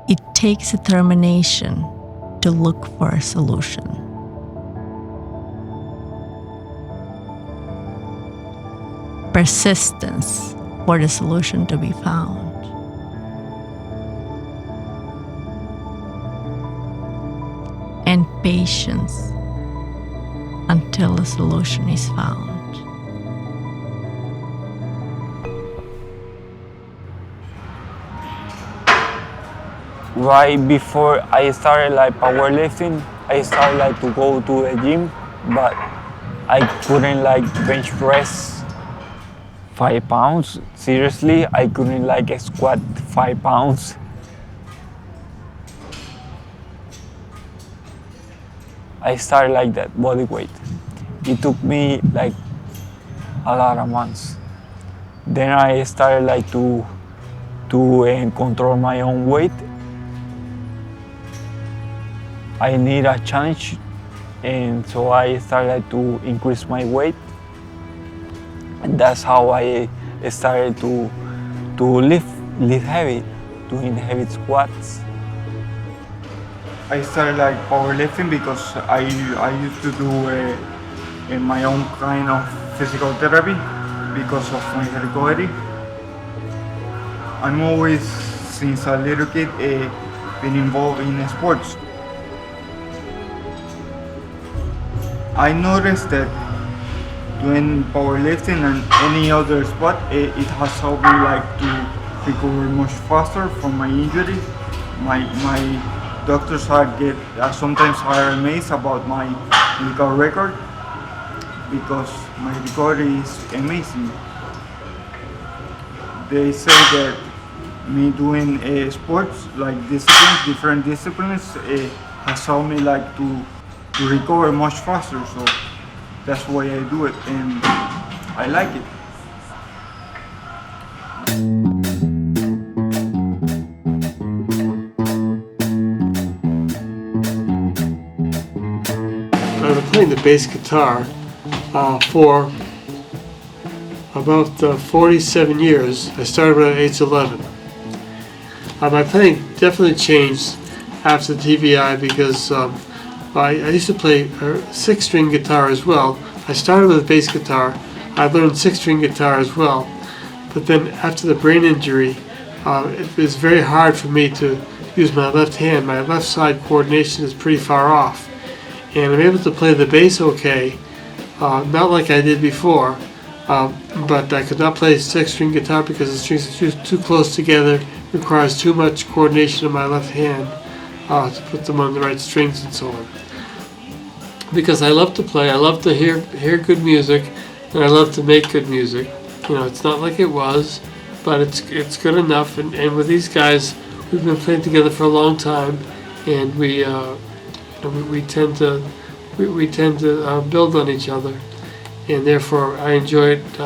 It takes determination to look for a solution. Persistence for the solution to be found. And patience until the solution is found. Right before I started powerlifting, I started to go to the gym, but I couldn't bench press 5 pounds. Seriously, I couldn't squat 5 pounds. I started that body weight. It took me a lot of months. Then I started to control my own weight. I need a challenge, and so I started to increase my weight. And that's how I started to lift heavy, doing heavy squats. I started powerlifting because I used to do my own kind of physical therapy because of my recovery. I'm always, since a little kid, been involved in sports. I noticed that doing powerlifting and any other sport, it has helped me to recover much faster from my injury. My doctors sometimes are amazed about my medical record because my recovery is amazing. They say that me doing sports different disciplines, has helped me to recover much faster. So that's why I do it, and I like it. I've been playing the bass guitar for about 47 years. I started when I was age 11. My playing definitely changed after the TBI because I used to play a 6-string guitar as well. I started with a bass guitar. I learned 6-string guitar as well. But then after the brain injury, it was very hard for me to use my left hand. My left side coordination is pretty far off. And I'm able to play the bass okay, not like I did before, but I could not play 6-string guitar because the strings are too close together. It requires too much coordination in my left hand to put them on the right strings and so on. Because I love to play, I love to hear good music, and I love to make good music. You know, it's not like it was, but it's good enough. And with these guys, we've been playing together for a long time, and we tend to build on each other, and therefore I enjoy it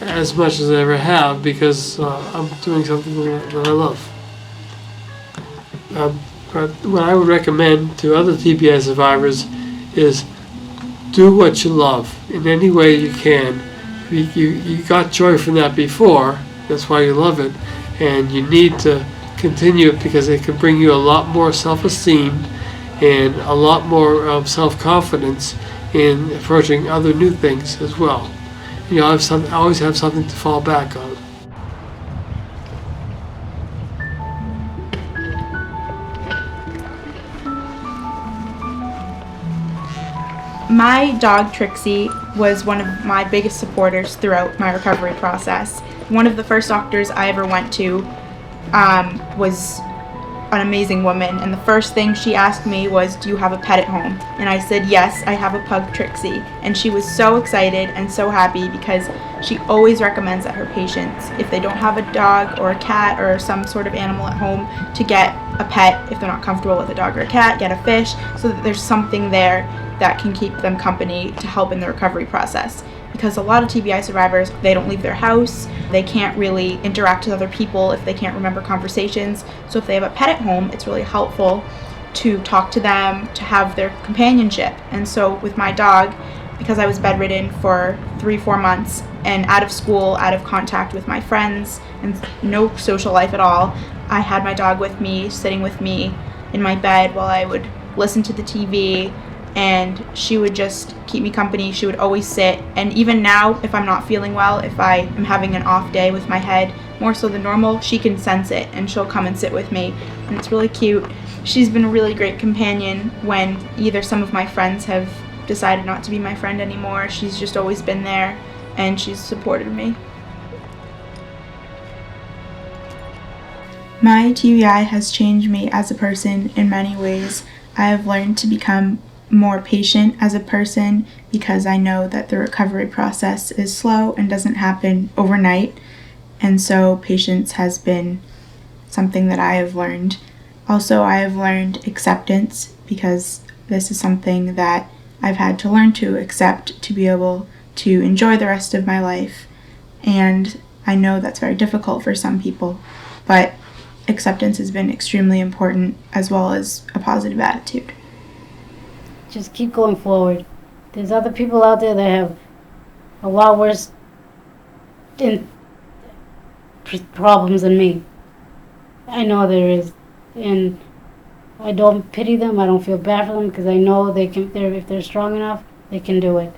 as much as I ever have because I'm doing something that I love. But what I would recommend to other TBI survivors is do what you love in any way you can. You got joy from that before, that's why you love it, and you need to continue it because it can bring you a lot more self-esteem and a lot more self-confidence in approaching other new things as well. You always have something to fall back on. My dog Trixie was one of my biggest supporters throughout my recovery process. One of the first doctors I ever went to was an amazing woman, and the first thing she asked me was, "Do you have a pet at home?" And I said, "Yes, I have a pug, Trixie." And she was so excited and so happy because she always recommends that her patients, if they don't have a dog or a cat or some sort of animal at home, to get a pet. If they're not comfortable with a dog or a cat, get a fish, so that there's something there that can keep them company to help in the recovery process. Because a lot of TBI survivors, they don't leave their house, they can't really interact with other people if they can't remember conversations. So if they have a pet at home, it's really helpful to talk to them, to have their companionship. And so with my dog, because I was bedridden for 3-4 months and out of school, out of contact with my friends, and no social life at all. I had my dog with me, sitting with me in my bed while I would listen to the TV, and she would just keep me company. She would always sit, and even now, if I'm not feeling well, if I am having an off day with my head, more so than normal, she can sense it and she'll come and sit with me, and it's really cute. She's been a really great companion when either some of my friends have decided not to be my friend anymore. She's just always been there and she's supported me. My TBI has changed me as a person in many ways. I have learned to become more patient as a person because I know that the recovery process is slow and doesn't happen overnight, and so patience has been something that I have learned. Also, I have learned acceptance because this is something that I've had to learn to accept to be able to enjoy the rest of my life, and I know that's very difficult for some people, but acceptance has been extremely important, as well as a positive attitude. Just keep going forward. There's other people out there that have a lot worse problems than me. I know there is, and I don't pity them. I don't feel bad for them because I know they can. If they're strong enough, they can do it.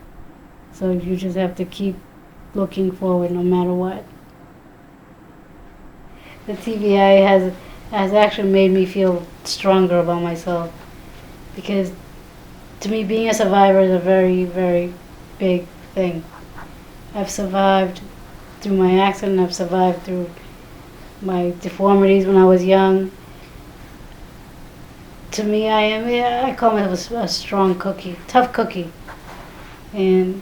So you just have to keep looking forward, no matter what. The TBI has actually made me feel stronger about myself, because to me, being a survivor is a very, very big thing. I've survived through my accident. I've survived through my deformities when I was young. To me, I call myself a strong cookie, tough cookie. And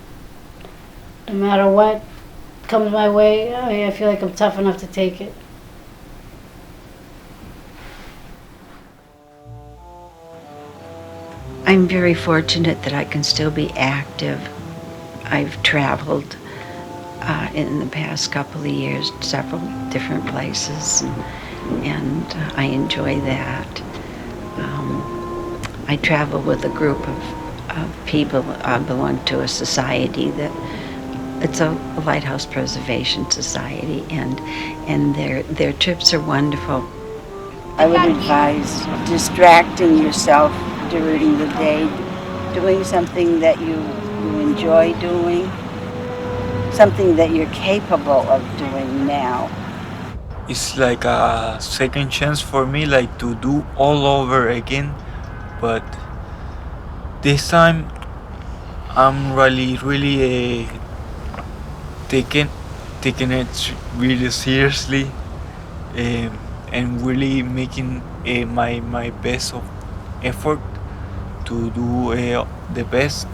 no matter what comes my way, I feel like I'm tough enough to take it. I'm very fortunate that I can still be active. I've traveled in the past couple of years, several different places, and I enjoy that. I travel with a group of people. I belong to a society that it's a lighthouse preservation society, and their trips are wonderful. I would advise distracting yourself during the day, doing something that you enjoy doing, something that you're capable of doing now. It's like a second chance for me, like to do all over again, but this time I'm really taking it really seriously, and really making my best of effort to do the best